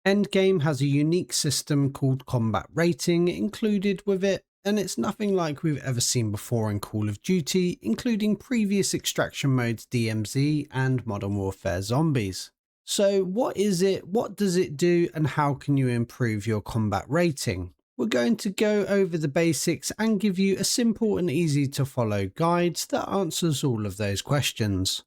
Endgame has a unique system called combat rating included with it, and it's nothing like we've ever seen before in Call of Duty, including previous extraction modes DMZ and Modern Warfare Zombies. So what is it, what does it do, and how can you improve your combat rating? We're going to go over the basics and give you a simple and easy to follow guide that answers all of those questions.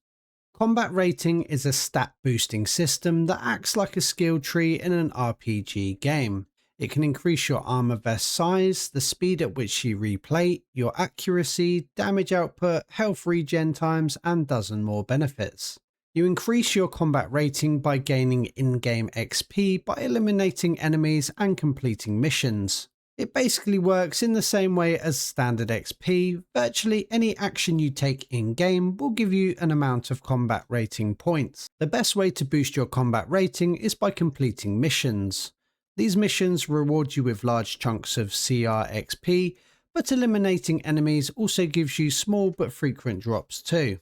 Combat rating is a stat boosting system that acts like a skill tree in an RPG game. It can increase your armor vest size, the speed at which you replate, your accuracy, damage output, health regen times, and dozen more benefits. You increase your combat rating by gaining in-game XP by eliminating enemies and completing missions. It basically works in the same way as standard XP. Virtually any action you take in-game will give you an amount of combat rating points. The best way to boost your combat rating is by completing missions. These missions reward you with large chunks of CR XP, but eliminating enemies also gives you small but frequent drops too.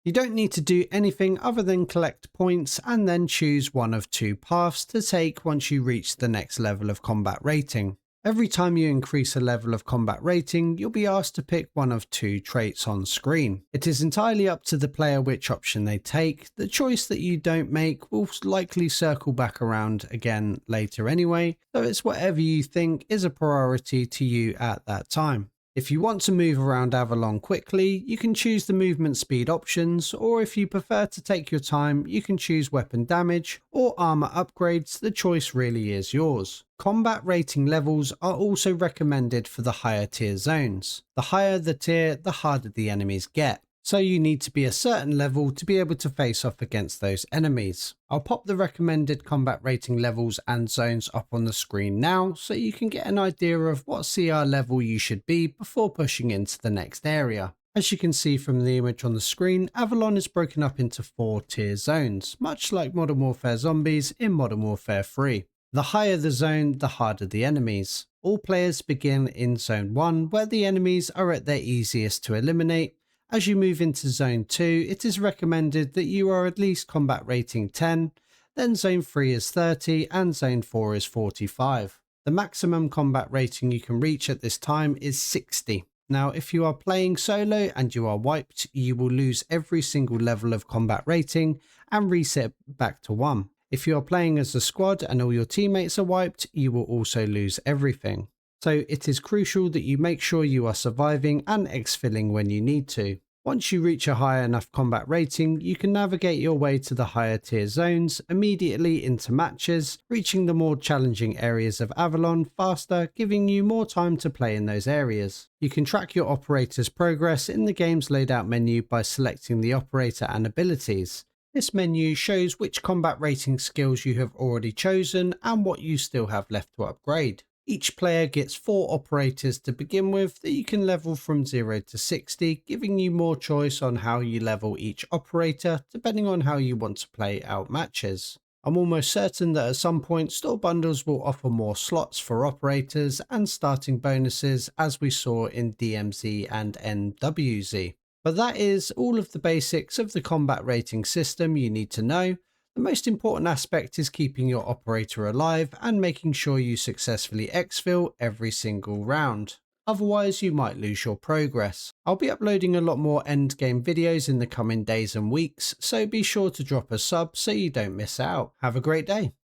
You don't need to do anything other than collect points and then choose one of two paths to take once you reach the next level of combat rating. Every time you increase a level of combat rating, you'll be asked to pick one of two traits on screen. It is entirely up to the player which option they take. The choice that you don't make will likely circle back around again later anyway, so it's whatever you think is a priority to you at that time. If you want to move around Avalon quickly, you can choose the movement speed options, or if you prefer to take your time, you can choose weapon damage or armor upgrades. The choice really is yours. Combat rating levels are also recommended for the higher tier zones. The higher the tier, the harder the enemies get. So you need to be a certain level to be able to face off against those enemies. I'll pop the recommended combat rating levels and zones up on the screen now so you can get an idea of what CR level you should be before pushing into the next area. As you can see from the image on the screen, Avalon is broken up into 4 tier zones, much like Modern Warfare Zombies in Modern Warfare 3. The higher the zone, the harder the enemies. All players begin in Zone 1 where the enemies are at their easiest to eliminate. As you move into Zone 2, it is recommended that you are at least combat rating 10, then Zone 3 is 30 and Zone 4 is 45. The maximum combat rating you can reach at this time is 60. Now if you are playing solo and you are wiped, you will lose every single level of combat rating and reset back to 1. If you are playing as a squad and all your teammates are wiped, you will also lose everything. So it is crucial that you make sure you are surviving and exfilling when you need to. Once you reach a high enough combat rating, you can navigate your way to the higher tier zones, immediately into matches, reaching the more challenging areas of Avalon faster, giving you more time to play in those areas. You can track your operator's progress in the game's laid out menu by selecting the operator and abilities. This menu shows which combat rating skills you have already chosen and what you still have left to upgrade. Each player gets 4 operators to begin with that you can level from 0 to 60, giving you more choice on how you level each operator depending on how you want to play out matches. I'm almost certain that at some point store bundles will offer more slots for operators and starting bonuses as we saw in DMZ and NWZ. But that is all of the basics of the combat rating system you need to know. The most important aspect is keeping your operator alive and making sure you successfully exfil every single round. Otherwise you might lose your progress. I'll be uploading a lot more endgame videos in the coming days and weeks, so be sure to drop a sub so you don't miss out. Have a great day.